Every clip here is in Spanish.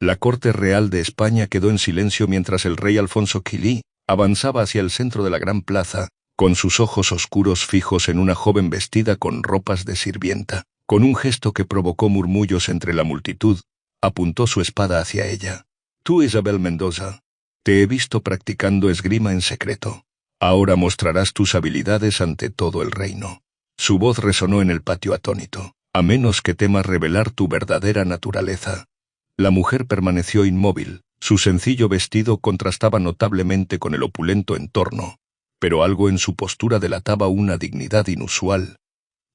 La corte real de España quedó en silencio mientras el rey Alfonso Quilí avanzaba hacia el centro de la gran plaza, con sus ojos oscuros fijos en una joven vestida con ropas de sirvienta. Con un gesto que provocó murmullos entre la multitud, apuntó su espada hacia ella. «Tú, Isabel Mendoza, te he visto practicando esgrima en secreto. Ahora mostrarás tus habilidades ante todo el reino». Su voz resonó en el patio atónito. «A menos que temas revelar tu verdadera naturaleza». La mujer permaneció inmóvil. Su sencillo vestido contrastaba notablemente con el opulento entorno, pero algo en su postura delataba una dignidad inusual.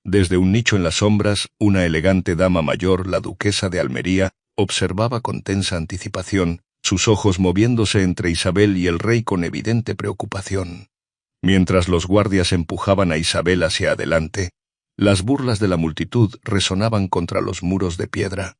Desde un nicho en las sombras, una elegante dama mayor, la duquesa de Almería, observaba con tensa anticipación, sus ojos moviéndose entre Isabel y el rey con evidente preocupación. Mientras los guardias empujaban a Isabel hacia adelante, las burlas de la multitud resonaban contra los muros de piedra.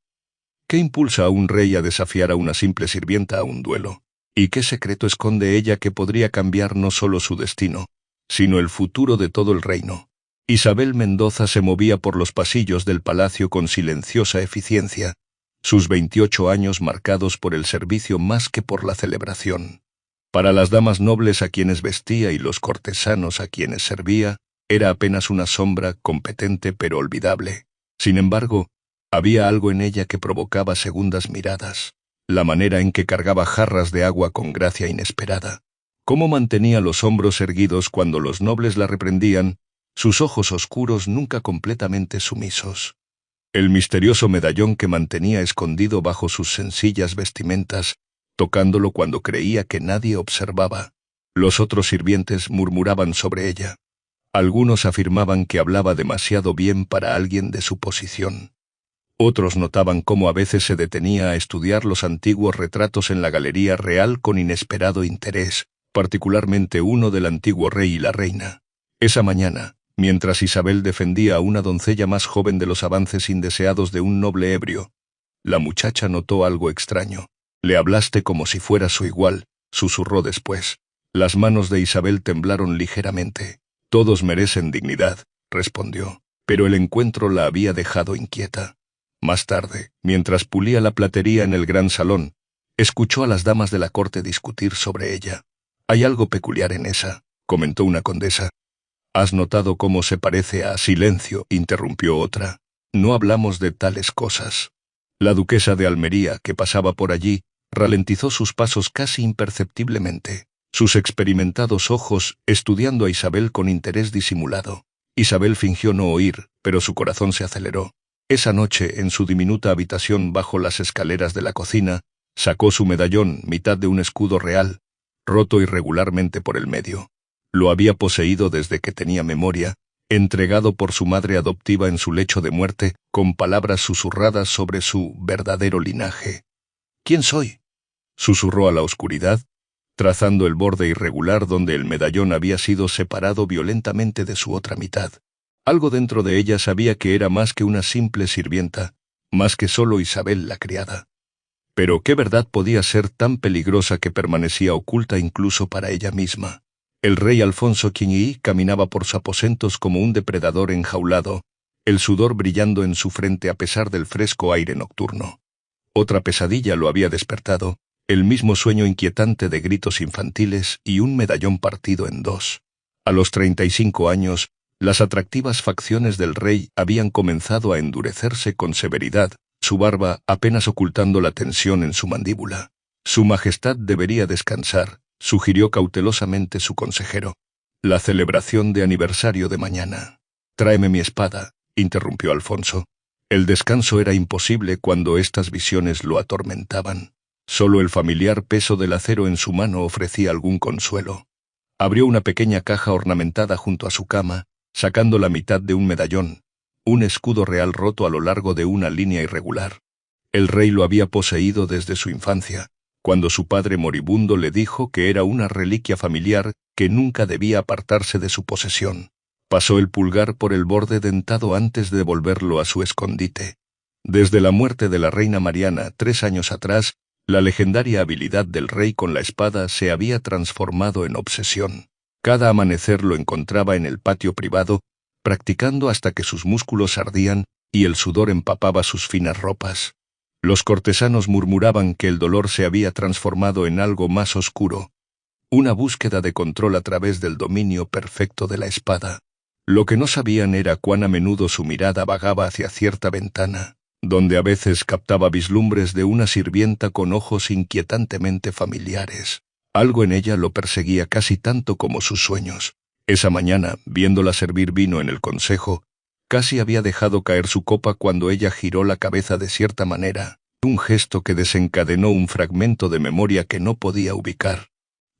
¿Qué impulsa a un rey a desafiar a una simple sirvienta a un duelo? ¿Y qué secreto esconde ella que podría cambiar no solo su destino, sino el futuro de todo el reino? Isabel Mendoza se movía por los pasillos del palacio con silenciosa eficiencia, sus 28 años marcados por el servicio más que por la celebración. Para las damas nobles a quienes vestía y los cortesanos a quienes servía, era apenas una sombra competente pero olvidable. Sin embargo, había algo en ella que provocaba segundas miradas. La manera en que cargaba jarras de agua con gracia inesperada. Cómo mantenía los hombros erguidos cuando los nobles la reprendían, sus ojos oscuros nunca completamente sumisos. El misterioso medallón que mantenía escondido bajo sus sencillas vestimentas, tocándolo cuando creía que nadie observaba. Los otros sirvientes murmuraban sobre ella. Algunos afirmaban que hablaba demasiado bien para alguien de su posición. Otros notaban cómo a veces se detenía a estudiar los antiguos retratos en la Galería Real con inesperado interés, particularmente uno del antiguo rey y la reina. Esa mañana, mientras Isabel defendía a una doncella más joven de los avances indeseados de un noble ebrio, la muchacha notó algo extraño. «Le hablaste como si fuera su igual», susurró después. Las manos de Isabel temblaron ligeramente. «Todos merecen dignidad», respondió, pero el encuentro la había dejado inquieta. Más tarde, mientras pulía la platería en el gran salón, escuchó a las damas de la corte discutir sobre ella. «Hay algo peculiar en esa», comentó una condesa. «¿Has notado cómo se parece a Silencio?», interrumpió otra. «No hablamos de tales cosas». La duquesa de Almería, que pasaba por allí, ralentizó sus pasos casi imperceptiblemente, sus experimentados ojos estudiando a Isabel con interés disimulado. Isabel fingió no oír, pero su corazón se aceleró. Esa noche, en su diminuta habitación bajo las escaleras de la cocina, sacó su medallón, mitad de un escudo real, roto irregularmente por el medio. Lo había poseído desde que tenía memoria, entregado por su madre adoptiva en su lecho de muerte, con palabras susurradas sobre su verdadero linaje. «¿Quién soy?», susurró a la oscuridad, trazando el borde irregular donde el medallón había sido separado violentamente de su otra mitad. Algo dentro de ella sabía que era más que una simple sirvienta, más que solo Isabel la criada. Pero ¿qué verdad podía ser tan peligrosa que permanecía oculta incluso para ella misma? El rey Alfonso Quilí caminaba por sus aposentos como un depredador enjaulado, el sudor brillando en su frente a pesar del fresco aire nocturno. Otra pesadilla lo había despertado, el mismo sueño inquietante de gritos infantiles y un medallón partido en dos. A los 35 años, las atractivas facciones del rey habían comenzado a endurecerse con severidad, su barba apenas ocultando la tensión en su mandíbula. «Su Majestad debería descansar», sugirió cautelosamente su consejero. «La celebración de aniversario de mañana». «Tráeme mi espada», interrumpió Alfonso. El descanso era imposible cuando estas visiones lo atormentaban. Solo el familiar peso del acero en su mano ofrecía algún consuelo. Abrió una pequeña caja ornamentada junto a su cama, sacando la mitad de un medallón, un escudo real roto a lo largo de una línea irregular. El rey lo había poseído desde su infancia, cuando su padre moribundo le dijo que era una reliquia familiar que nunca debía apartarse de su posesión. Pasó el pulgar por el borde dentado antes de devolverlo a su escondite. Desde la muerte de la reina Mariana 3 años atrás, la legendaria habilidad del rey con la espada se había transformado en obsesión. Cada amanecer lo encontraba en el patio privado, practicando hasta que sus músculos ardían y el sudor empapaba sus finas ropas. Los cortesanos murmuraban que el dolor se había transformado en algo más oscuro, una búsqueda de control a través del dominio perfecto de la espada. Lo que no sabían era cuán a menudo su mirada vagaba hacia cierta ventana, donde a veces captaba vislumbres de una sirvienta con ojos inquietantemente familiares. Algo en ella lo perseguía casi tanto como sus sueños. Esa mañana, viéndola servir vino en el consejo, casi había dejado caer su copa cuando ella giró la cabeza de cierta manera, un gesto que desencadenó un fragmento de memoria que no podía ubicar.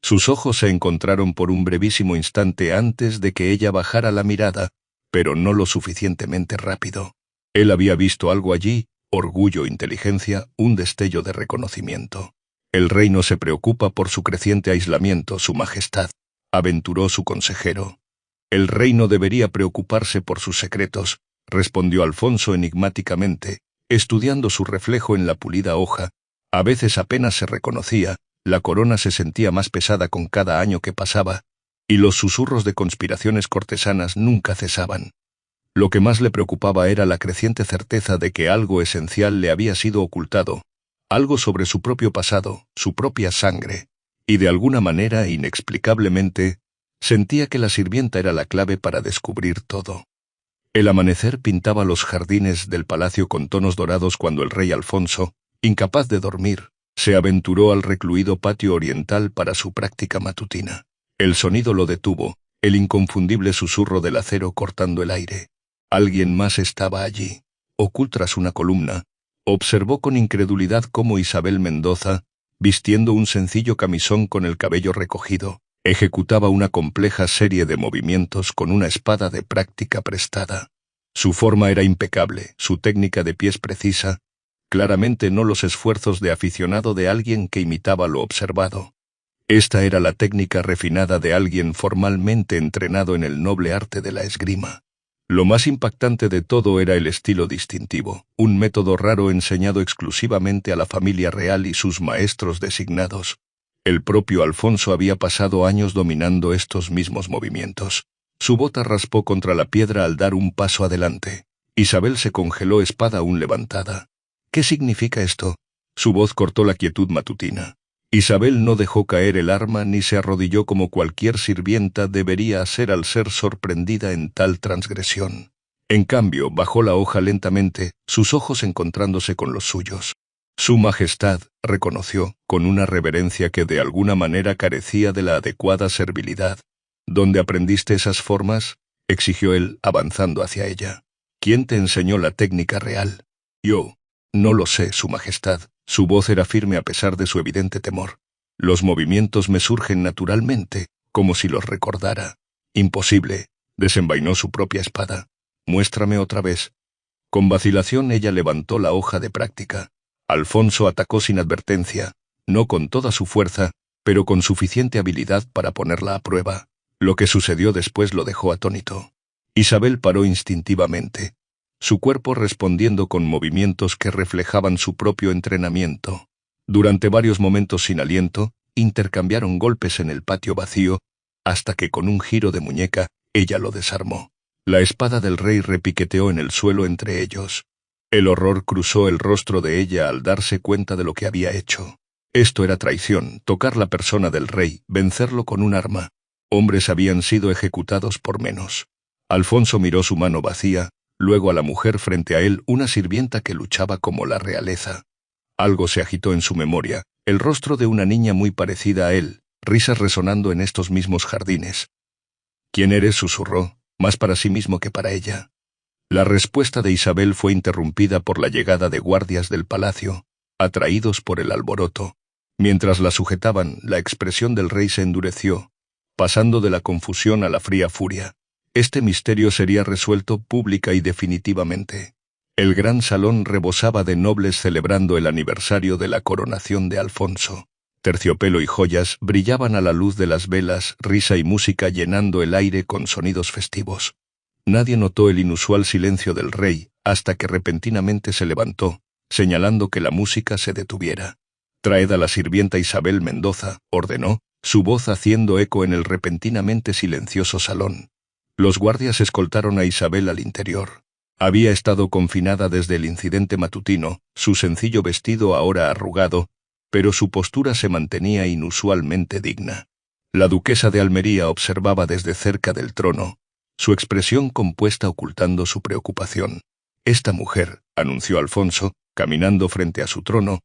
Sus ojos se encontraron por un brevísimo instante antes de que ella bajara la mirada, pero no lo suficientemente rápido. Él había visto algo allí, orgullo, inteligencia, un destello de reconocimiento. El rey no se preocupa por su creciente aislamiento, Su Majestad, aventuró su consejero. El rey no debería preocuparse por sus secretos, respondió Alfonso enigmáticamente, estudiando su reflejo en la pulida hoja. A veces apenas se reconocía, la corona se sentía más pesada con cada año que pasaba, y los susurros de conspiraciones cortesanas nunca cesaban. Lo que más le preocupaba era la creciente certeza de que algo esencial le había sido ocultado, algo sobre su propio pasado, su propia sangre, y de alguna manera, inexplicablemente, sentía que la sirvienta era la clave para descubrir todo. El amanecer pintaba los jardines del palacio con tonos dorados cuando el rey Alfonso, incapaz de dormir, se aventuró al recluido patio oriental para su práctica matutina. El sonido lo detuvo, el inconfundible susurro del acero cortando el aire. Alguien más estaba allí. Oculto tras una columna, observó con incredulidad cómo Isabel Mendoza, vistiendo un sencillo camisón con el cabello recogido, ejecutaba una compleja serie de movimientos con una espada de práctica prestada. Su forma era impecable, su técnica de pies precisa, claramente no los esfuerzos de aficionado de alguien que imitaba lo observado. Esta era la técnica refinada de alguien formalmente entrenado en el noble arte de la esgrima. Lo más impactante de todo era el estilo distintivo, un método raro enseñado exclusivamente a la familia real y sus maestros designados. El propio Alfonso había pasado años dominando estos mismos movimientos. Su bota raspó contra la piedra al dar un paso adelante. Isabel se congeló, espada aún levantada. ¿Qué significa esto? Su voz cortó la quietud matutina. Isabel no dejó caer el arma ni se arrodilló como cualquier sirvienta debería hacer al ser sorprendida en tal transgresión. En cambio, bajó la hoja lentamente, sus ojos encontrándose con los suyos. Su Majestad, reconoció, con una reverencia que de alguna manera carecía de la adecuada servilidad. ¿Dónde aprendiste esas formas?, exigió él, avanzando hacia ella. ¿Quién te enseñó la técnica real? Yo. No lo sé, Su Majestad. Su voz era firme a pesar de su evidente temor. Los movimientos me surgen naturalmente, como si los recordara. Imposible. Desenvainó su propia espada. Muéstrame otra vez. Con vacilación ella levantó la hoja de práctica. Alfonso atacó sin advertencia, no con toda su fuerza, pero con suficiente habilidad para ponerla a prueba. Lo que sucedió después lo dejó atónito. Isabel paró instintivamente, su cuerpo respondiendo con movimientos que reflejaban su propio entrenamiento. Durante varios momentos sin aliento, intercambiaron golpes en el patio vacío, hasta que con un giro de muñeca, ella lo desarmó. La espada del rey repiqueteó en el suelo entre ellos. El horror cruzó el rostro de ella al darse cuenta de lo que había hecho. Esto era traición, tocar la persona del rey, vencerlo con un arma. Hombres habían sido ejecutados por menos. Alfonso miró su mano vacía, luego a la mujer frente a él, una sirvienta que luchaba como la realeza. Algo se agitó en su memoria, el rostro de una niña muy parecida a él, risas resonando en estos mismos jardines. ¿Quién eres?, susurró, más para sí mismo que para ella. La respuesta de Isabel fue interrumpida por la llegada de guardias del palacio, atraídos por el alboroto. Mientras la sujetaban, la expresión del rey se endureció, pasando de la confusión a la fría furia. Este misterio sería resuelto pública y definitivamente. El gran salón rebosaba de nobles celebrando el aniversario de la coronación de Alfonso. Terciopelo y joyas brillaban a la luz de las velas, risa y música llenando el aire con sonidos festivos. Nadie notó el inusual silencio del rey, hasta que repentinamente se levantó, señalando que la música se detuviera. «Traed a la sirvienta Isabel Mendoza», ordenó, su voz haciendo eco en el repentinamente silencioso salón. Los guardias escoltaron a Isabel al interior. Había estado confinada desde el incidente matutino, su sencillo vestido ahora arrugado, pero su postura se mantenía inusualmente digna. La duquesa de Almería observaba desde cerca del trono, su expresión compuesta ocultando su preocupación. Esta mujer, anunció Alfonso, caminando frente a su trono,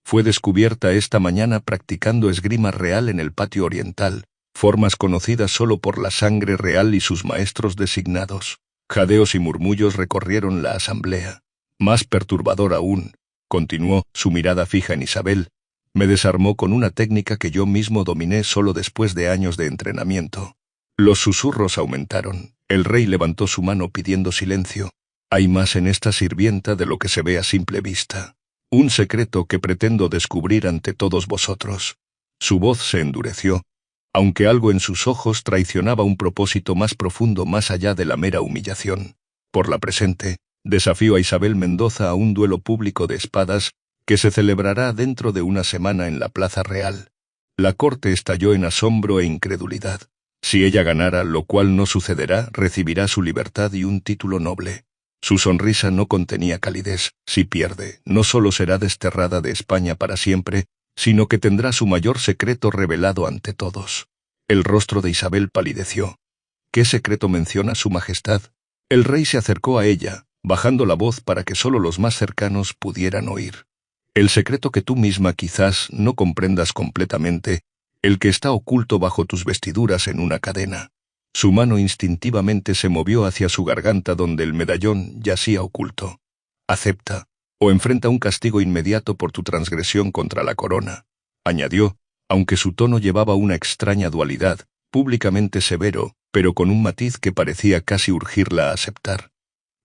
fue descubierta esta mañana practicando esgrima real en el patio oriental, formas conocidas solo por la sangre real y sus maestros designados. Jadeos y murmullos recorrieron la asamblea. Más perturbador aún, continuó, su mirada fija en Isabel, me desarmó con una técnica que yo mismo dominé solo después de años de entrenamiento. Los susurros aumentaron. El rey levantó su mano pidiendo silencio. Hay más en esta sirvienta de lo que se ve a simple vista. Un secreto que pretendo descubrir ante todos vosotros. Su voz se endureció, aunque algo en sus ojos traicionaba un propósito más profundo más allá de la mera humillación. Por la presente, desafío a Isabel Mendoza a un duelo público de espadas que se celebrará dentro de una semana en la Plaza Real. La corte estalló en asombro e incredulidad. Si ella ganara, lo cual no sucederá, recibirá su libertad y un título noble. Su sonrisa no contenía calidez. Si pierde, no solo será desterrada de España para siempre, sino que tendrá su mayor secreto revelado ante todos. El rostro de Isabel palideció. ¿Qué secreto menciona su majestad? El rey se acercó a ella, bajando la voz para que solo los más cercanos pudieran oír. El secreto que tú misma quizás no comprendas completamente, el que está oculto bajo tus vestiduras en una cadena. Su mano instintivamente se movió hacia su garganta donde el medallón yacía oculto. Acepta, o enfrenta un castigo inmediato por tu transgresión contra la corona, añadió, aunque su tono llevaba una extraña dualidad, públicamente severo, pero con un matiz que parecía casi urgirla a aceptar.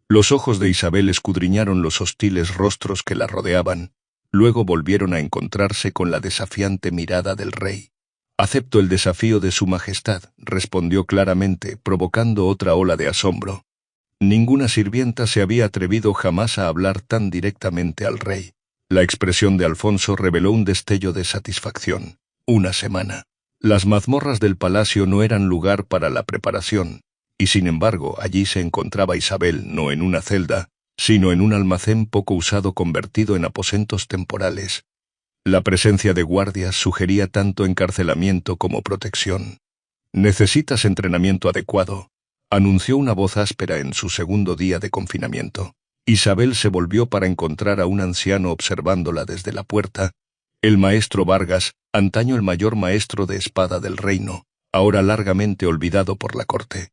Los ojos de Isabel escudriñaron los hostiles rostros que la rodeaban, luego volvieron a encontrarse con la desafiante mirada del rey. Acepto el desafío de su majestad, respondió claramente, provocando otra ola de asombro. Ninguna sirvienta se había atrevido jamás a hablar tan directamente al rey. La expresión de Alfonso reveló un destello de satisfacción. Una semana. Las mazmorras del palacio no eran lugar para la preparación, y sin embargo allí se encontraba Isabel no en una celda, sino en un almacén poco usado convertido en aposentos temporales. La presencia de guardias sugería tanto encarcelamiento como protección. Necesitas entrenamiento adecuado, anunció una voz áspera en su segundo día de confinamiento. Isabel se volvió para encontrar a un anciano observándola desde la puerta, el maestro Vargas, antaño el mayor maestro de espada del reino, ahora largamente olvidado por la corte.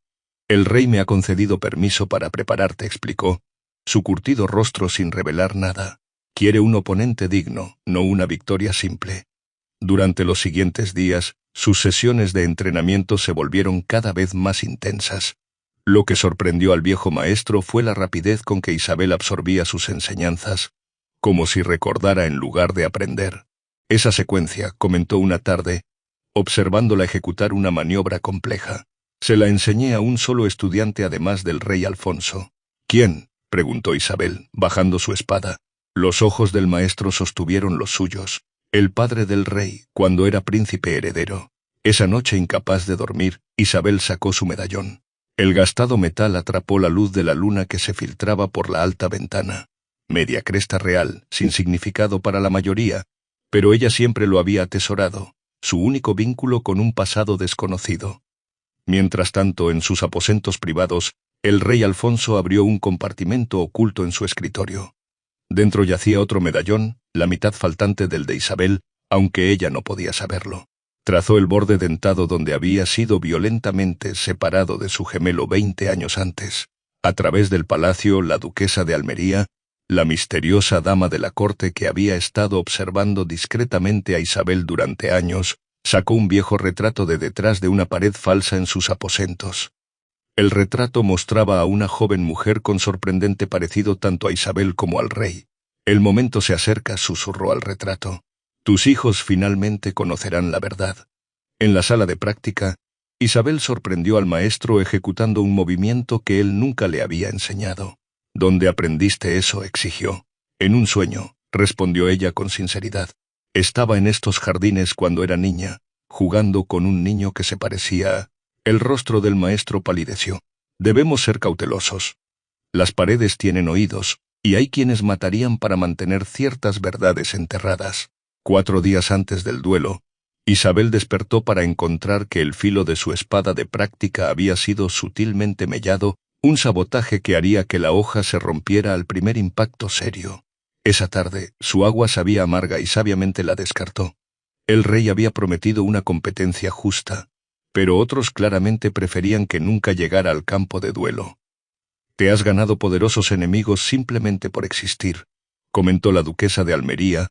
El rey me ha concedido permiso para prepararte, explicó, su curtido rostro sin revelar nada. Quiere un oponente digno, no una victoria simple. Durante los siguientes días, sus sesiones de entrenamiento se volvieron cada vez más intensas. Lo que sorprendió al viejo maestro fue la rapidez con que Isabel absorbía sus enseñanzas, como si recordara en lugar de aprender. Esa secuencia, comentó una tarde, observándola ejecutar una maniobra compleja. Se la enseñé a un solo estudiante además del rey Alfonso. ¿Quién?, preguntó Isabel, bajando su espada. Los ojos del maestro sostuvieron los suyos. El padre del rey, cuando era príncipe heredero. Esa noche, incapaz de dormir, Isabel sacó su medallón. El gastado metal atrapó la luz de la luna que se filtraba por la alta ventana. Media cresta real, sin significado para la mayoría, pero ella siempre lo había atesorado, su único vínculo con un pasado desconocido. Mientras tanto, en sus aposentos privados, el rey Alfonso abrió un compartimento oculto en su escritorio. Dentro yacía otro medallón, la mitad faltante del de Isabel, aunque ella no podía saberlo. Trazó el borde dentado donde había sido violentamente separado de su gemelo 20 años antes. A través del palacio, la duquesa de Almería, la misteriosa dama de la corte que había estado observando discretamente a Isabel durante años, sacó un viejo retrato de detrás de una pared falsa en sus aposentos. El retrato mostraba a una joven mujer con sorprendente parecido tanto a Isabel como al rey. El momento se acerca, susurró al retrato. Tus hijos finalmente conocerán la verdad. En la sala de práctica, Isabel sorprendió al maestro ejecutando un movimiento que él nunca le había enseñado. ¿Dónde aprendiste eso?, exigió. En un sueño, respondió ella con sinceridad. Estaba en estos jardines cuando era niña, jugando con un niño que se parecía a... El rostro del maestro palideció. Debemos ser cautelosos. Las paredes tienen oídos, y hay quienes matarían para mantener ciertas verdades enterradas. 4 días antes del duelo, Isabel despertó para encontrar que el filo de su espada de práctica había sido sutilmente mellado, un sabotaje que haría que la hoja se rompiera al primer impacto serio. Esa tarde, su agua sabía amarga y sabiamente la descartó. El rey había prometido una competencia justa, pero otros claramente preferían que nunca llegara al campo de duelo. «Te has ganado poderosos enemigos simplemente por existir», comentó la duquesa de Almería,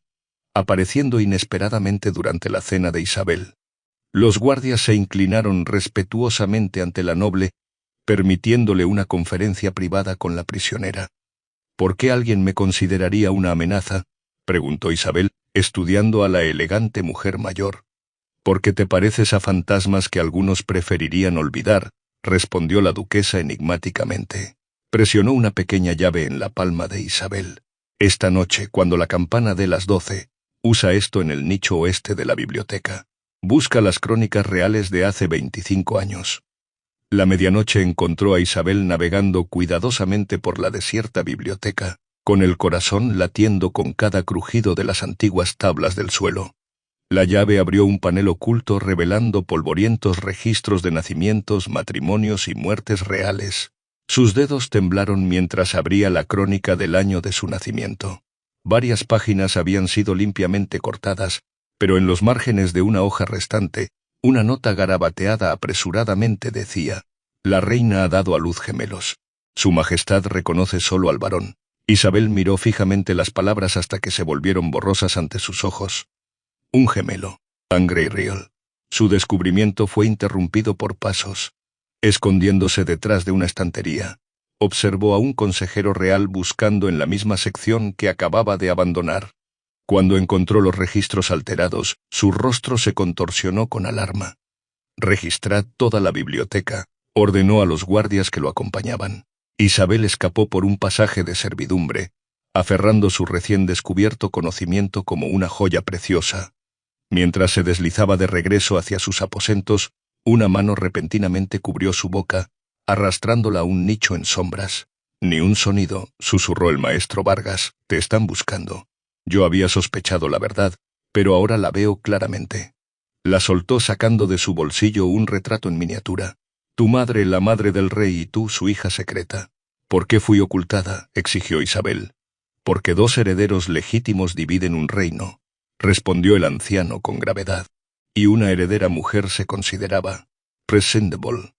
apareciendo inesperadamente durante la cena de Isabel. Los guardias se inclinaron respetuosamente ante la noble, permitiéndole una conferencia privada con la prisionera. «¿Por qué alguien me consideraría una amenaza?», preguntó Isabel, estudiando a la elegante mujer mayor. «Porque te pareces a fantasmas que algunos preferirían olvidar», respondió la duquesa enigmáticamente. Presionó una pequeña llave en la palma de Isabel. «Esta noche, cuando la campana dé las 12, usa esto en el nicho oeste de la biblioteca. Busca las crónicas reales de hace 25 años». La medianoche encontró a Isabel navegando cuidadosamente por la desierta biblioteca, con el corazón latiendo con cada crujido de las antiguas tablas del suelo. La llave abrió un panel oculto revelando polvorientos registros de nacimientos, matrimonios y muertes reales. Sus dedos temblaron mientras abría la crónica del año de su nacimiento. Varias páginas habían sido limpiamente cortadas, pero en los márgenes de una hoja restante, una nota garabateada apresuradamente decía: «La reina ha dado a luz gemelos. Su majestad reconoce solo al varón». Isabel miró fijamente las palabras hasta que se volvieron borrosas ante sus ojos. Un gemelo, Angre y Real. Su descubrimiento fue interrumpido por pasos. Escondiéndose detrás de una estantería, observó a un consejero real buscando en la misma sección que acababa de abandonar. Cuando encontró los registros alterados, su rostro se contorsionó con alarma. «Registrad toda la biblioteca», ordenó a los guardias que lo acompañaban. Isabel escapó por un pasaje de servidumbre, aferrando su recién descubierto conocimiento como una joya preciosa. Mientras se deslizaba de regreso hacia sus aposentos, una mano repentinamente cubrió su boca, arrastrándola a un nicho en sombras. «Ni un sonido», susurró el maestro Vargas. «Te están buscando». Yo había sospechado la verdad, pero ahora la veo claramente. La soltó sacando de su bolsillo un retrato en miniatura. «Tu madre, la madre del rey, y tú, su hija secreta». «¿Por qué fui ocultada?», exigió Isabel. «Porque 2 herederos legítimos dividen un reino», respondió el anciano con gravedad. «Y una heredera mujer se consideraba presentable».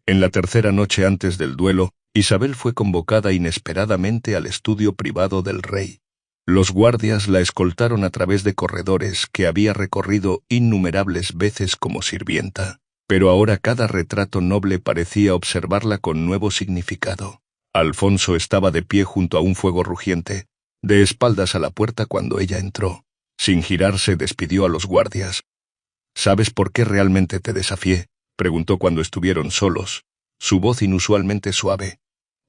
En la tercera noche antes del duelo, Isabel fue convocada inesperadamente al estudio privado del rey. Los guardias la escoltaron a través de corredores que había recorrido innumerables veces como sirvienta, pero ahora cada retrato noble parecía observarla con nuevo significado. Alfonso estaba de pie junto a un fuego rugiente, de espaldas a la puerta cuando ella entró. Sin girarse despidió a los guardias. «¿Sabes por qué realmente te desafié?», preguntó cuando estuvieron solos, su voz inusualmente suave.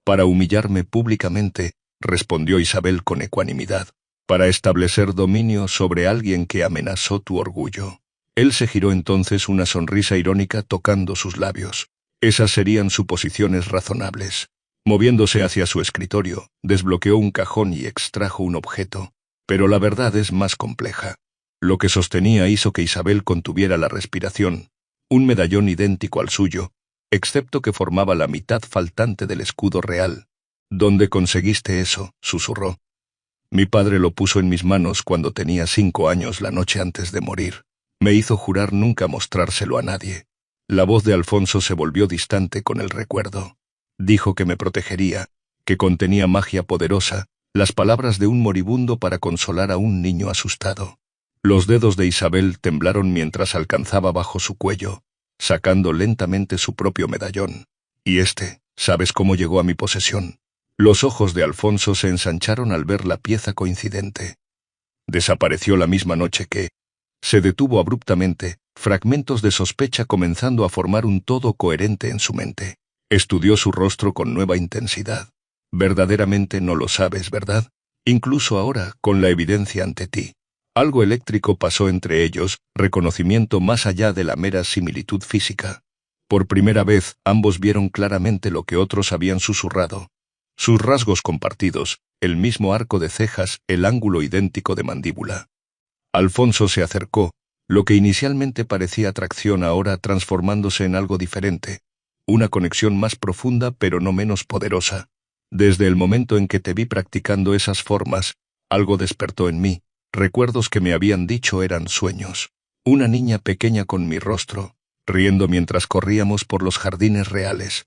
«Para humillarme públicamente», respondió Isabel con ecuanimidad, «para establecer dominio sobre alguien que amenazó tu orgullo». Él se giró entonces una sonrisa irónica tocando sus labios. Esas serían suposiciones razonables. Moviéndose hacia su escritorio, desbloqueó un cajón y extrajo un objeto. Pero la verdad es más compleja. Lo que sostenía hizo que Isabel contuviera la respiración. Un medallón idéntico al suyo, excepto que formaba la mitad faltante del escudo real. «¿Dónde conseguiste eso?», susurró. «Mi padre lo puso en mis manos cuando tenía 5 años la noche antes de morir. Me hizo jurar nunca mostrárselo a nadie». La voz de Alfonso se volvió distante con el recuerdo. Dijo que me protegería, que contenía magia poderosa, las palabras de un moribundo para consolar a un niño asustado. Los dedos de Isabel temblaron mientras alcanzaba bajo su cuello, sacando lentamente su propio medallón. «¿Y este? ¿Sabes cómo llegó a mi posesión?». Los ojos de Alfonso se ensancharon al ver la pieza coincidente. «Desapareció la misma noche que...». Se detuvo abruptamente, fragmentos de sospecha comenzando a formar un todo coherente en su mente. Estudió su rostro con nueva intensidad. «Verdaderamente no lo sabes, ¿verdad? Incluso ahora, con la evidencia ante ti». Algo eléctrico pasó entre ellos, reconocimiento más allá de la mera similitud física. Por primera vez, ambos vieron claramente lo que otros habían susurrado. Sus rasgos compartidos, el mismo arco de cejas, el ángulo idéntico de mandíbula. Alfonso se acercó, lo que inicialmente parecía atracción ahora transformándose en algo diferente, una conexión más profunda pero no menos poderosa. Desde el momento en que te vi practicando esas formas, algo despertó en mí, recuerdos que me habían dicho eran sueños. Una niña pequeña con mi rostro, riendo mientras corríamos por los jardines reales.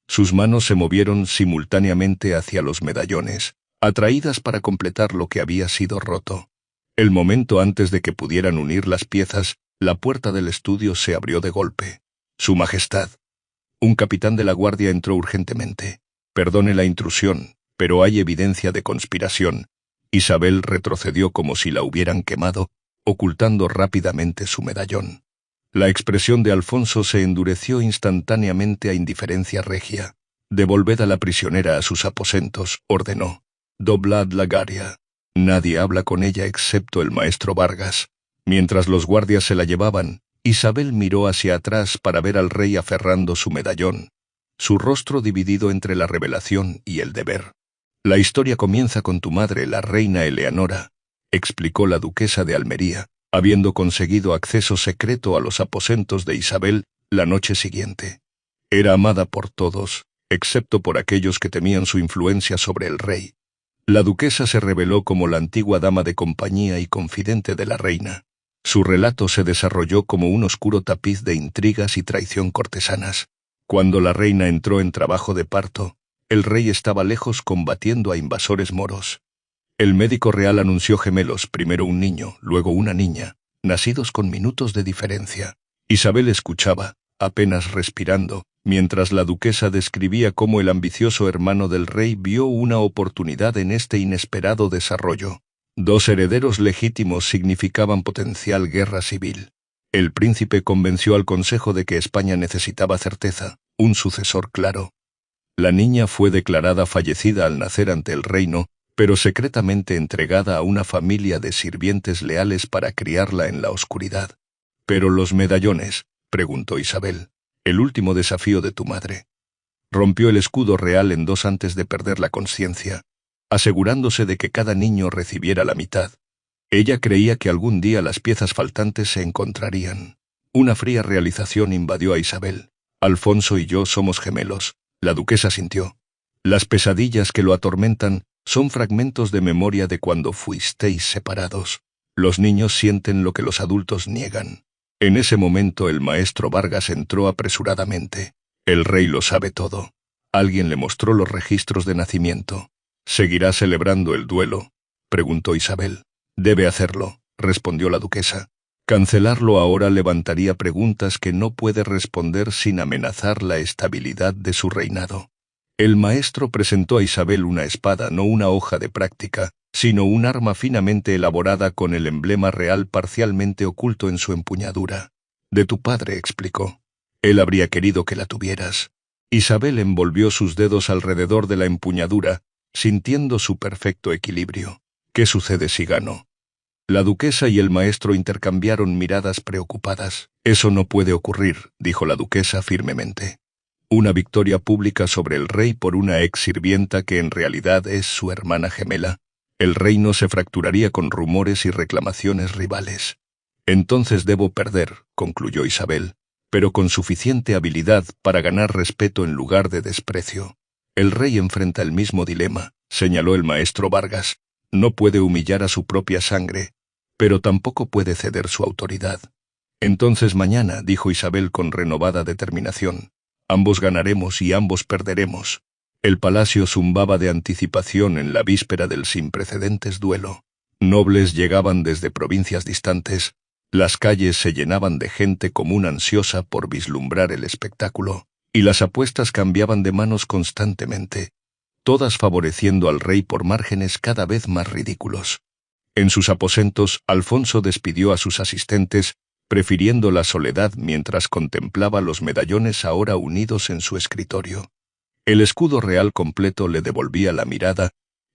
Sus manos se movieron simultáneamente hacia los medallones, atraídas para completar lo que había sido roto. El momento antes de que pudieran unir las piezas, la puerta del estudio se abrió de golpe. Su Majestad. Un capitán de la guardia entró urgentemente. Perdone la intrusión, pero hay evidencia de conspiración. Isabel retrocedió como si la hubieran quemado, ocultando rápidamente su medallón. La expresión de Alfonso se endureció instantáneamente a indiferencia regia. Devolved a la prisionera a sus aposentos, ordenó. Doblad la garia. Nadie habla con ella excepto el maestro Vargas. Mientras los guardias se la llevaban, Isabel miró hacia atrás para ver al rey aferrando su medallón, su rostro dividido entre la revelación y el deber. La historia comienza con tu madre, la reina Eleanora, explicó la duquesa de Almería, habiendo conseguido acceso secreto a los aposentos de Isabel la noche siguiente. Era amada por todos, excepto por aquellos que temían su influencia sobre el rey. La duquesa se reveló como la antigua dama de compañía y confidente de la reina. Su relato se desarrolló como un oscuro tapiz de intrigas y traición cortesanas. Cuando la reina entró en trabajo de parto, el rey estaba lejos combatiendo a invasores moros. El médico real anunció gemelos, primero un niño, luego una niña, nacidos con minutos de diferencia. Isabel escuchaba, apenas respirando, mientras la duquesa describía cómo el ambicioso hermano del rey vio una oportunidad en este inesperado desarrollo. 2 herederos legítimos significaban potencial guerra civil. El príncipe convenció al consejo de que España necesitaba certeza, un sucesor claro. La niña fue declarada fallecida al nacer ante el reino, pero secretamente entregada a una familia de sirvientes leales para criarla en la oscuridad. «¿Pero los medallones?», preguntó Isabel. «El último desafío de tu madre». Rompió el escudo real en 2 antes de perder la conciencia, asegurándose de que cada niño recibiera la mitad. Ella creía que algún día las piezas faltantes se encontrarían. Una fría realización invadió a Isabel. «Alfonso y yo somos gemelos», la duquesa sintió. «Las pesadillas que lo atormentan son fragmentos de memoria de cuando fuisteis separados. Los niños sienten lo que los adultos niegan». En ese momento el maestro Vargas entró apresuradamente. «El rey lo sabe todo». Alguien le mostró los registros de nacimiento. «¿Seguirá celebrando el duelo?», preguntó Isabel. «Debe hacerlo», respondió la duquesa. «Cancelarlo ahora levantaría preguntas que no puede responder sin amenazar la estabilidad de su reinado». El maestro presentó a Isabel una espada, no una hoja de práctica, sino un arma finamente elaborada con el emblema real parcialmente oculto en su empuñadura. «De tu padre», explicó. «Él habría querido que la tuvieras». Isabel envolvió sus dedos alrededor de la empuñadura, sintiendo su perfecto equilibrio. «¿Qué sucede si gano?». La duquesa y el maestro intercambiaron miradas preocupadas. «Eso no puede ocurrir», dijo la duquesa firmemente. «Una victoria pública sobre el rey por una ex sirvienta que en realidad es su hermana gemela. El reino se fracturaría con rumores y reclamaciones rivales». «Entonces debo perder», concluyó Isabel, «pero con suficiente habilidad para ganar respeto en lugar de desprecio». «El rey enfrenta el mismo dilema», señaló el maestro Vargas. «No puede humillar a su propia sangre, pero tampoco puede ceder su autoridad». «Entonces mañana», dijo Isabel con renovada determinación, «ambos ganaremos y ambos perderemos». El palacio zumbaba de anticipación en la víspera del sin precedentes duelo. Nobles llegaban desde provincias distantes, las calles se llenaban de gente común ansiosa por vislumbrar el espectáculo, y las apuestas cambiaban de manos constantemente, todas favoreciendo al rey por márgenes cada vez más ridículos. En sus aposentos, Alfonso despidió a sus asistentes, prefiriendo la soledad mientras contemplaba los medallones ahora unidos en su escritorio. El escudo real completo le devolvía la mirada,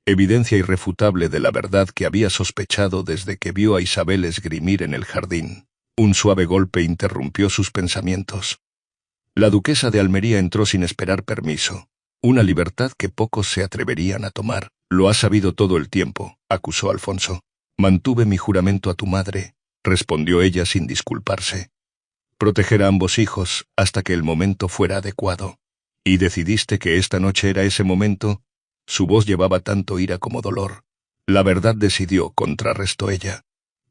evidencia irrefutable de la verdad que había sospechado desde que vio a Isabel esgrimir en el jardín. Un suave golpe interrumpió sus pensamientos. La duquesa de Almería entró sin esperar permiso. Una libertad que pocos se atreverían a tomar. Lo has sabido todo el tiempo, acusó Alfonso. Mantuve mi juramento a tu madre, respondió ella sin disculparse. Proteger a ambos hijos hasta que el momento fuera adecuado. ¿Y decidiste que esta noche era ese momento? Su voz llevaba tanto ira como dolor. La verdad decidió, contrarrestó ella.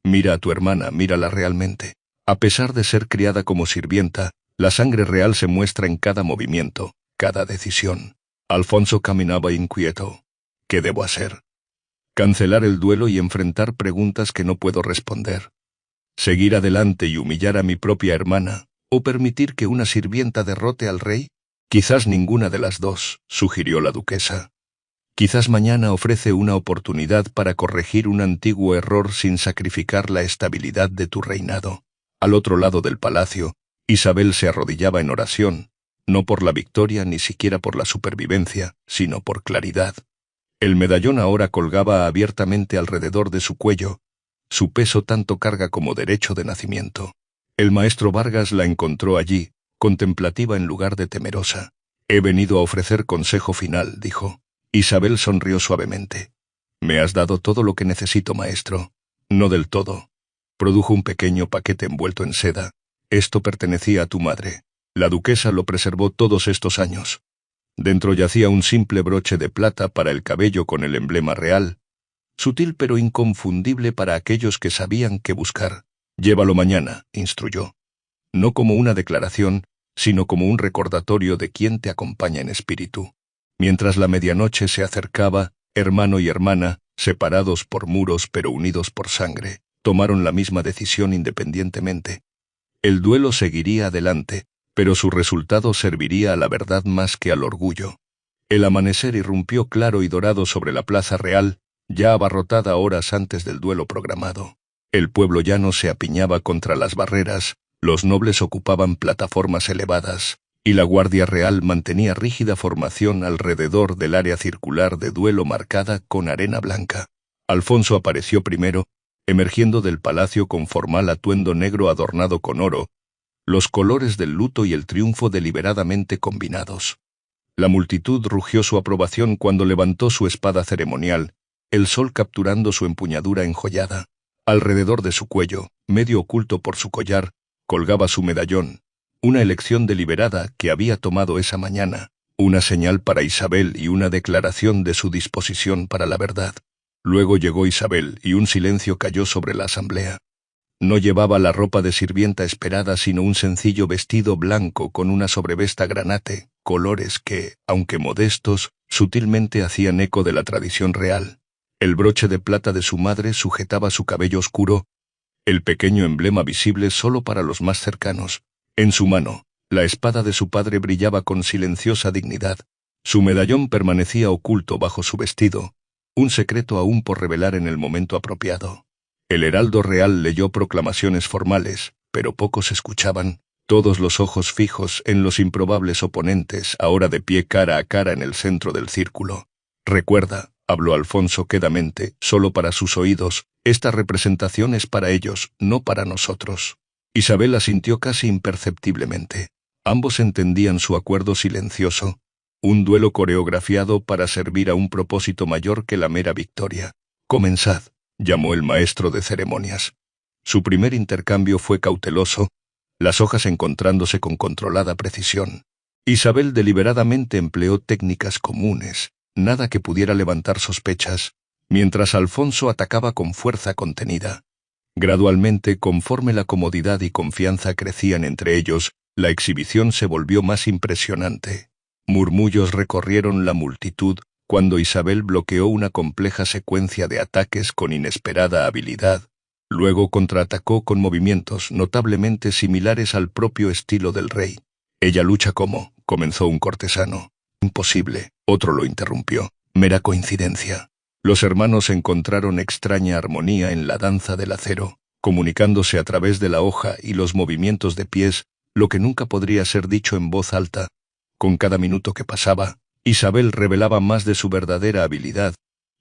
Mira a tu hermana, mírala realmente. A pesar de ser criada como sirvienta, la sangre real se muestra en cada movimiento, cada decisión. Alfonso caminaba inquieto. ¿Qué debo hacer? Cancelar el duelo y enfrentar preguntas que no puedo responder. ¿Seguir adelante y humillar a mi propia hermana, o permitir que una sirvienta derrote al rey? Quizás ninguna de las dos, sugirió la duquesa. Quizás mañana ofrece una oportunidad para corregir un antiguo error sin sacrificar la estabilidad de tu reinado. Al otro lado del palacio, Isabel se arrodillaba en oración, no por la victoria ni siquiera por la supervivencia, sino por claridad. El medallón ahora colgaba abiertamente alrededor de su cuello, su peso tanto carga como derecho de nacimiento. El maestro Vargas la encontró allí, contemplativa en lugar de temerosa. He venido a ofrecer consejo final, dijo. Isabel sonrió suavemente. Me has dado todo lo que necesito, maestro. No del todo. Produjo un pequeño paquete envuelto en seda. Esto pertenecía a tu madre. La duquesa lo preservó todos estos años. Dentro yacía un simple broche de plata para el cabello con el emblema real, sutil pero inconfundible para aquellos que sabían qué buscar. Llévalo mañana, instruyó. No como una declaración, sino como un recordatorio de quién te acompaña en espíritu. Mientras la medianoche se acercaba, hermano y hermana, separados por muros pero unidos por sangre, tomaron la misma decisión independientemente. El duelo seguiría adelante, pero su resultado serviría a la verdad más que al orgullo. El amanecer irrumpió claro y dorado sobre la plaza real, ya abarrotada horas antes del duelo programado. El pueblo llano se apiñaba contra las barreras, los nobles ocupaban plataformas elevadas, y la Guardia Real mantenía rígida formación alrededor del área circular de duelo marcada con arena blanca. Alfonso apareció primero, emergiendo del palacio con formal atuendo negro adornado con oro, los colores del luto y el triunfo deliberadamente combinados. La multitud rugió su aprobación cuando levantó su espada ceremonial, el sol capturando su empuñadura enjollada. Alrededor de su cuello, medio oculto por su collar, colgaba su medallón, una elección deliberada que había tomado esa mañana, una señal para Isabel y una declaración de su disposición para la verdad. Luego llegó Isabel y un silencio cayó sobre la asamblea. No llevaba la ropa de sirvienta esperada sino un sencillo vestido blanco con una sobrevesta granate, colores que, aunque modestos, sutilmente hacían eco de la tradición real. El broche de plata de su madre sujetaba su cabello oscuro, el pequeño emblema visible solo para los más cercanos. En su mano, la espada de su padre brillaba con silenciosa dignidad. Su medallón permanecía oculto bajo su vestido, un secreto aún por revelar en el momento apropiado. El heraldo real leyó proclamaciones formales, pero pocos escuchaban, todos los ojos fijos en los improbables oponentes, ahora de pie cara a cara en el centro del círculo. Recuerda, habló Alfonso quedamente, solo para sus oídos, esta representación es para ellos, no para nosotros. Isabel asintió casi imperceptiblemente. Ambos entendían su acuerdo silencioso, un duelo coreografiado para servir a un propósito mayor que la mera victoria. Comenzad, llamó el maestro de ceremonias. Su primer intercambio fue cauteloso, las hojas encontrándose con controlada precisión. Isabel deliberadamente empleó técnicas comunes, nada que pudiera levantar sospechas, mientras Alfonso atacaba con fuerza contenida. Gradualmente, conforme la comodidad y confianza crecían entre ellos, la exhibición se volvió más impresionante. Murmullos recorrieron la multitud cuando Isabel bloqueó una compleja secuencia de ataques con inesperada habilidad. Luego contraatacó con movimientos notablemente similares al propio estilo del rey. Ella lucha como, comenzó un cortesano. Imposible, otro lo interrumpió. Mera coincidencia. Los hermanos encontraron extraña armonía en la danza del acero, comunicándose a través de la hoja y los movimientos de pies, lo que nunca podría ser dicho en voz alta. Con cada minuto que pasaba, Isabel revelaba más de su verdadera habilidad,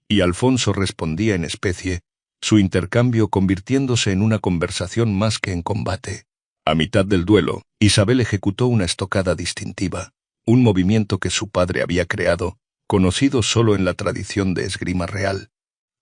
y Alfonso respondía en especie, su intercambio convirtiéndose en una conversación más que en combate. A mitad del duelo, Isabel ejecutó una estocada distintiva. un movimiento que su padre había creado, conocido solo en la tradición de esgrima real.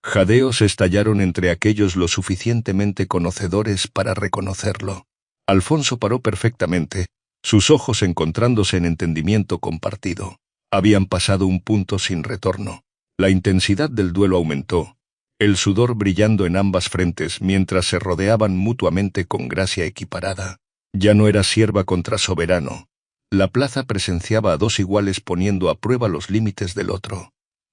Jadeos estallaron entre aquellos lo suficientemente conocedores para reconocerlo. Alfonso paró perfectamente, sus ojos encontrándose en entendimiento compartido. Habían pasado un punto sin retorno. La intensidad del duelo aumentó, el sudor brillando en ambas frentes mientras se rodeaban mutuamente con gracia equiparada. Ya no era sierva contra soberano. La plaza presenciaba a dos iguales poniendo a prueba los límites del otro.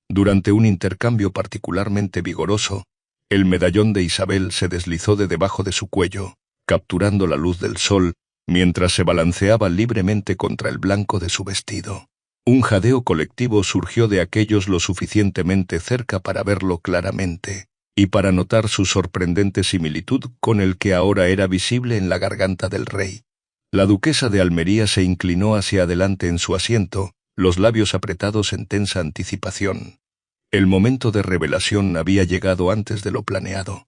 Durante un intercambio particularmente vigoroso, el medallón de Isabel se deslizó de debajo de su cuello, capturando la luz del sol, mientras se balanceaba libremente contra el blanco de su vestido. Un jadeo colectivo surgió de aquellos lo suficientemente cerca para verlo claramente, y para notar su sorprendente similitud con el que ahora era visible en la garganta del rey. La duquesa de Almería se inclinó hacia adelante en su asiento, los labios apretados en tensa anticipación. El momento de revelación había llegado antes de lo planeado.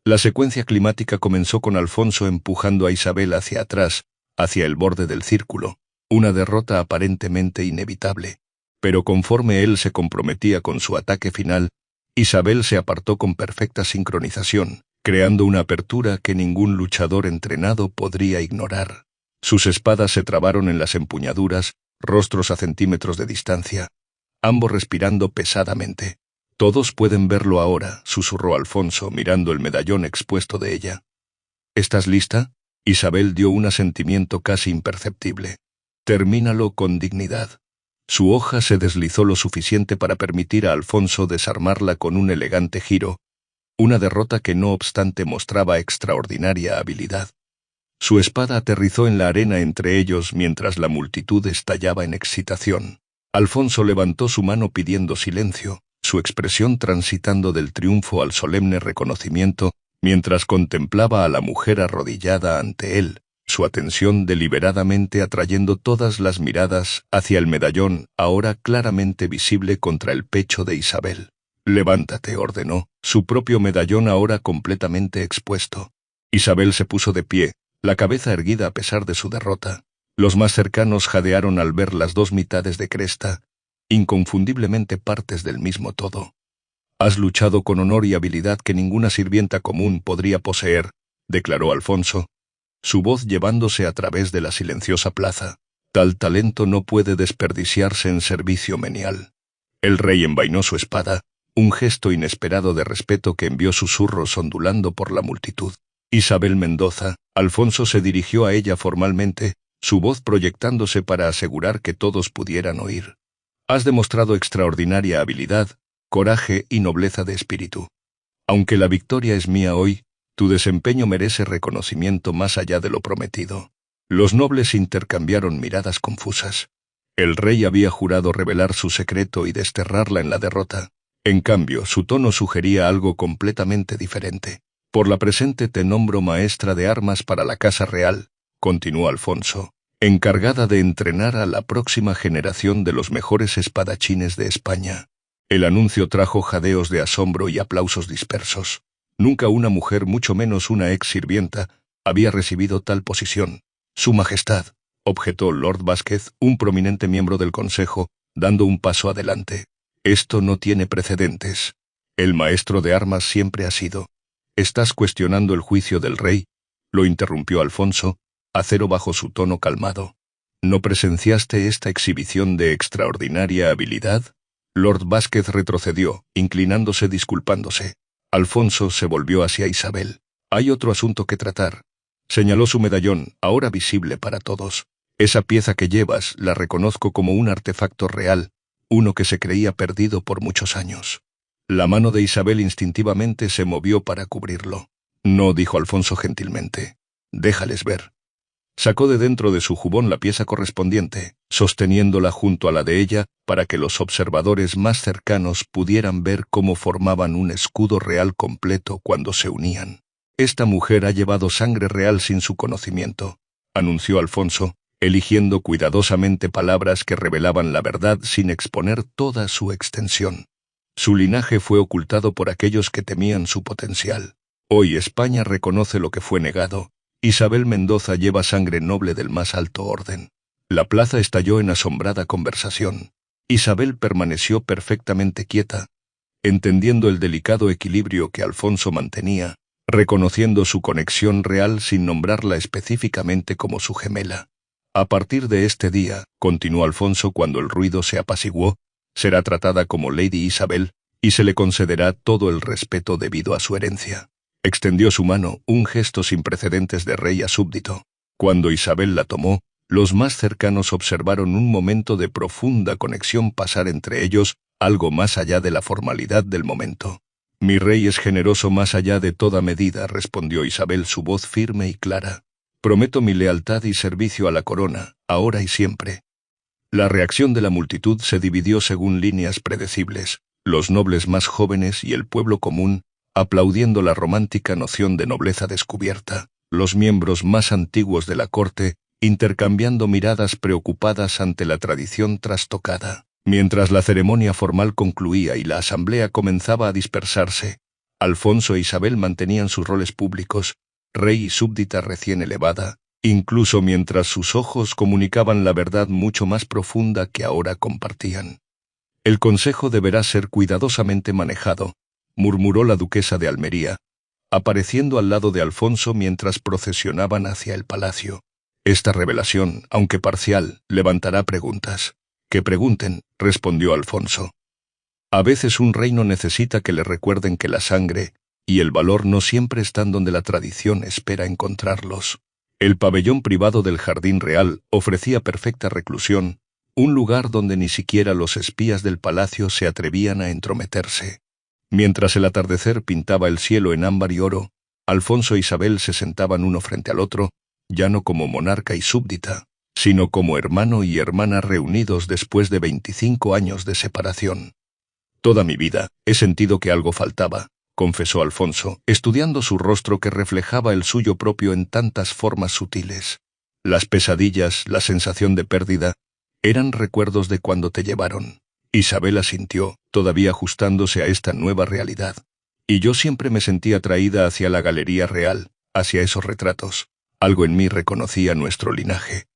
La secuencia climática comenzó con Alfonso empujando a Isabel hacia atrás, hacia el borde del círculo, una derrota aparentemente inevitable. Pero conforme él se comprometía con su ataque final, Isabel se apartó con perfecta sincronización, creando una apertura que ningún luchador entrenado podría ignorar. Sus espadas se trabaron en las empuñaduras, rostros a centímetros de distancia, ambos respirando pesadamente. «Todos pueden verlo ahora», susurró Alfonso mirando el medallón expuesto de ella. «¿Estás lista?» Isabel dio un asentimiento casi imperceptible. «Termínalo con dignidad». Su hoja se deslizó lo suficiente para permitir a Alfonso desarmarla con un elegante giro, una derrota que no obstante mostraba extraordinaria habilidad. Su espada aterrizó en la arena entre ellos mientras la multitud estallaba en excitación. Alfonso levantó su mano pidiendo silencio, su expresión transitando del triunfo al solemne reconocimiento, mientras contemplaba a la mujer arrodillada ante él, su atención deliberadamente atrayendo todas las miradas hacia el medallón, ahora claramente visible contra el pecho de Isabel. «Levántate», ordenó, su propio medallón ahora completamente expuesto. Isabel se puso de pie, la cabeza erguida a pesar de su derrota. Los más cercanos jadearon al ver las dos mitades de cresta, inconfundiblemente partes del mismo todo. «Has luchado con honor y habilidad que ninguna sirvienta común podría poseer», declaró Alfonso, su voz llevándose a través de la silenciosa plaza. «Tal talento no puede desperdiciarse en servicio menial». El rey envainó su espada, un gesto inesperado de respeto que envió susurros ondulando por la multitud. «Isabel Mendoza», Alfonso se dirigió a ella formalmente, su voz proyectándose para asegurar que todos pudieran oír. «Has demostrado extraordinaria habilidad, coraje y nobleza de espíritu. Aunque la victoria es mía hoy, tu desempeño merece reconocimiento más allá de lo prometido». Los nobles intercambiaron miradas confusas. El rey había jurado revelar su secreto y desterrarla en la derrota. En cambio, su tono sugería algo completamente diferente. «Por la presente te nombro maestra de armas para la Casa Real», continuó Alfonso, «encargada de entrenar a la próxima generación de los mejores espadachines de España». El anuncio trajo jadeos de asombro y aplausos dispersos. Nunca una mujer, mucho menos una ex sirvienta, había recibido tal posición. «Su Majestad», objetó Lord Vázquez, un prominente miembro del Consejo, dando un paso adelante. «Esto no tiene precedentes. El maestro de armas siempre ha sido». «¿Estás cuestionando el juicio del rey?», lo interrumpió Alfonso, acero bajo su tono calmado. «¿No presenciaste esta exhibición de extraordinaria habilidad?». Lord Vázquez retrocedió, inclinándose disculpándose. Alfonso se volvió hacia Isabel. «Hay otro asunto que tratar». Señaló su medallón, ahora visible para todos. «Esa pieza que llevas la reconozco como un artefacto real, uno que se creía perdido por muchos años». La mano de Isabel instintivamente se movió para cubrirlo. «No», dijo Alfonso gentilmente. «Déjales ver». Sacó de dentro de su jubón la pieza correspondiente, sosteniéndola junto a la de ella para que los observadores más cercanos pudieran ver cómo formaban un escudo real completo cuando se unían. «Esta mujer ha llevado sangre real sin su conocimiento», anunció Alfonso, eligiendo cuidadosamente palabras que revelaban la verdad sin exponer toda su extensión. Su linaje fue ocultado por aquellos que temían su potencial. Hoy España reconoce lo que fue negado. Isabel Mendoza lleva sangre noble del más alto orden. La plaza estalló en asombrada conversación. Isabel permaneció perfectamente quieta, entendiendo el delicado equilibrio que Alfonso mantenía, reconociendo su conexión real sin nombrarla específicamente como su gemela. A partir de este día, continuó Alfonso cuando el ruido se apaciguó, será tratada como Lady Isabel, y se le concederá todo el respeto debido a su herencia. Extendió su mano, un gesto sin precedentes de rey a súbdito. Cuando Isabel la tomó, los más cercanos observaron un momento de profunda conexión pasar entre ellos, algo más allá de la formalidad del momento. Mi rey es generoso más allá de toda medida, respondió Isabel, su voz firme y clara. Prometo mi lealtad y servicio a la corona, ahora y siempre. La reacción de la multitud se dividió según líneas predecibles, los nobles más jóvenes y el pueblo común, aplaudiendo la romántica noción de nobleza descubierta, los miembros más antiguos de la corte, intercambiando miradas preocupadas ante la tradición trastocada. Mientras la ceremonia formal concluía y la asamblea comenzaba a dispersarse, Alfonso e Isabel mantenían sus roles públicos, rey y súbdita recién elevada, incluso mientras sus ojos comunicaban la verdad mucho más profunda que ahora compartían. El consejo deberá ser cuidadosamente manejado, murmuró la duquesa de Almería, apareciendo al lado de Alfonso mientras procesionaban hacia el palacio. Esta revelación, aunque parcial, levantará preguntas. Que pregunten, respondió Alfonso. A veces un reino necesita que le recuerden que la sangre y el valor no siempre están donde la tradición espera encontrarlos. El pabellón privado del Jardín Real ofrecía perfecta reclusión, un lugar donde ni siquiera los espías del palacio se atrevían a entrometerse. Mientras el atardecer pintaba el cielo en ámbar y oro, Alfonso e Isabel se sentaban uno frente al otro, ya no como monarca y súbdita, sino como hermano y hermana reunidos después de 25 años de separación. Toda mi vida he sentido que algo faltaba, confesó Alfonso, estudiando su rostro que reflejaba el suyo propio en tantas formas sutiles. Las pesadillas, la sensación de pérdida, eran recuerdos de cuando te llevaron. Isabel asintió, todavía ajustándose a esta nueva realidad. Y yo siempre me sentí atraída hacia la Galería Real, hacia esos retratos. Algo en mí reconocía nuestro linaje.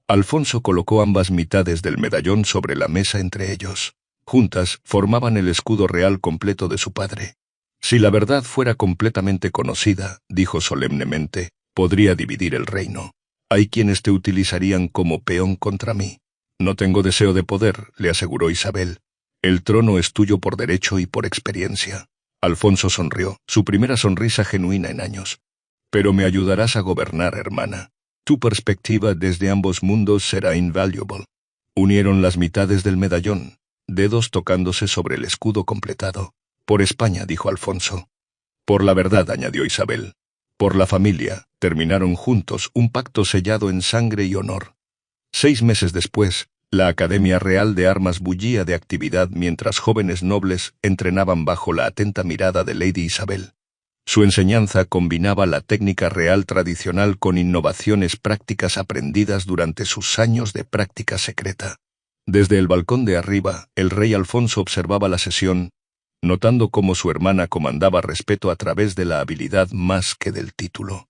Alfonso colocó ambas mitades del medallón sobre la mesa entre ellos. Juntas formaban el escudo real completo de su padre. Si la verdad fuera completamente conocida, dijo solemnemente, podría dividir el reino. Hay quienes te utilizarían como peón contra mí. No tengo deseo de poder, le aseguró Isabel. El trono es tuyo por derecho y por experiencia. Alfonso sonrió, su primera sonrisa genuina en años. Pero me ayudarás a gobernar, hermana. Tu perspectiva desde ambos mundos será invaluable. Unieron las mitades del medallón, dedos tocándose sobre el escudo completado. Por España, dijo Alfonso. Por la verdad, añadió Isabel. Por la familia, terminaron juntos un pacto sellado en sangre y honor. 6 meses después, la Academia Real de Armas bullía de actividad mientras jóvenes nobles entrenaban bajo la atenta mirada de Lady Isabel. Su enseñanza combinaba la técnica real tradicional con innovaciones prácticas aprendidas durante sus años de práctica secreta. Desde el balcón de arriba, el rey Alfonso observaba la sesión, notando cómo su hermana comandaba respeto a través de la habilidad más que del título.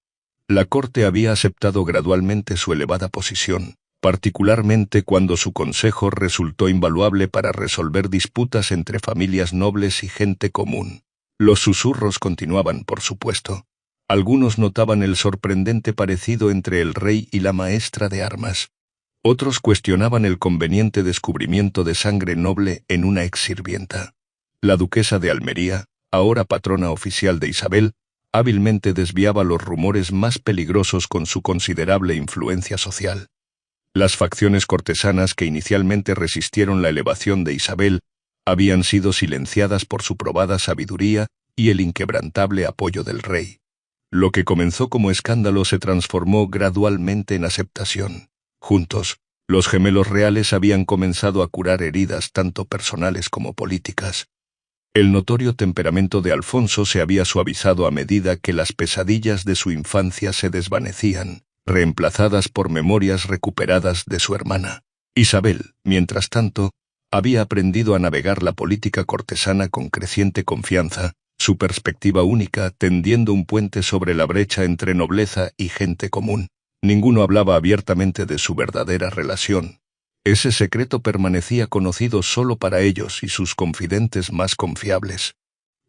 La corte había aceptado gradualmente su elevada posición, particularmente cuando su consejo resultó invaluable para resolver disputas entre familias nobles y gente común. Los susurros continuaban, por supuesto. Algunos notaban el sorprendente parecido entre el rey y la maestra de armas. Otros cuestionaban el conveniente descubrimiento de sangre noble en una exsirvienta. La duquesa de Almería, ahora patrona oficial de Isabel, hábilmente desviaba los rumores más peligrosos con su considerable influencia social. Las facciones cortesanas que inicialmente resistieron la elevación de Isabel habían sido silenciadas por su probada sabiduría y el inquebrantable apoyo del rey. Lo que comenzó como escándalo se transformó gradualmente en aceptación. Juntos, los gemelos reales habían comenzado a curar heridas tanto personales como políticas. El notorio temperamento de Alfonso se había suavizado a medida que las pesadillas de su infancia se desvanecían, reemplazadas por memorias recuperadas de su hermana. Isabel, mientras tanto, había aprendido a navegar la política cortesana con creciente confianza, su perspectiva única tendiendo un puente sobre la brecha entre nobleza y gente común. Ninguno hablaba abiertamente de su verdadera relación. Ese secreto permanecía conocido solo para ellos y sus confidentes más confiables.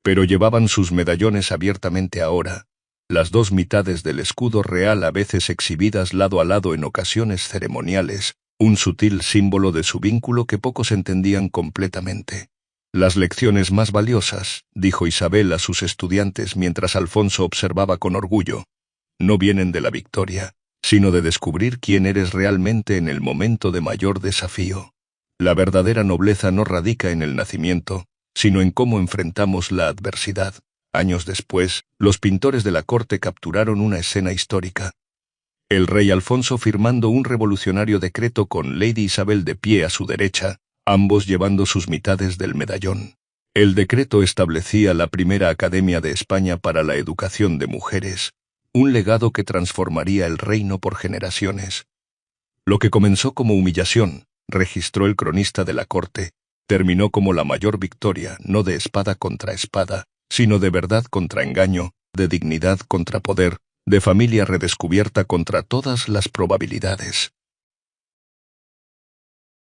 Pero llevaban sus medallones abiertamente ahora, las dos mitades del escudo real a veces exhibidas lado a lado en ocasiones ceremoniales, un sutil símbolo de su vínculo que pocos entendían completamente. Las lecciones más valiosas, dijo Isabel a sus estudiantes mientras Alfonso observaba con orgullo, no vienen de la victoria, sino de descubrir quién eres realmente en el momento de mayor desafío. La verdadera nobleza no radica en el nacimiento, sino en cómo enfrentamos la adversidad. Años después, los pintores de la corte capturaron una escena histórica. El rey Alfonso firmando un revolucionario decreto con Lady Isabel de pie a su derecha, ambos llevando sus mitades del medallón. El decreto establecía la primera Academia de España para la educación de mujeres, un legado que transformaría el reino por generaciones. Lo que comenzó como humillación, registró el cronista de la corte, terminó como la mayor victoria, no de espada contra espada, sino de verdad contra engaño, de dignidad contra poder, de familia redescubierta contra todas las probabilidades.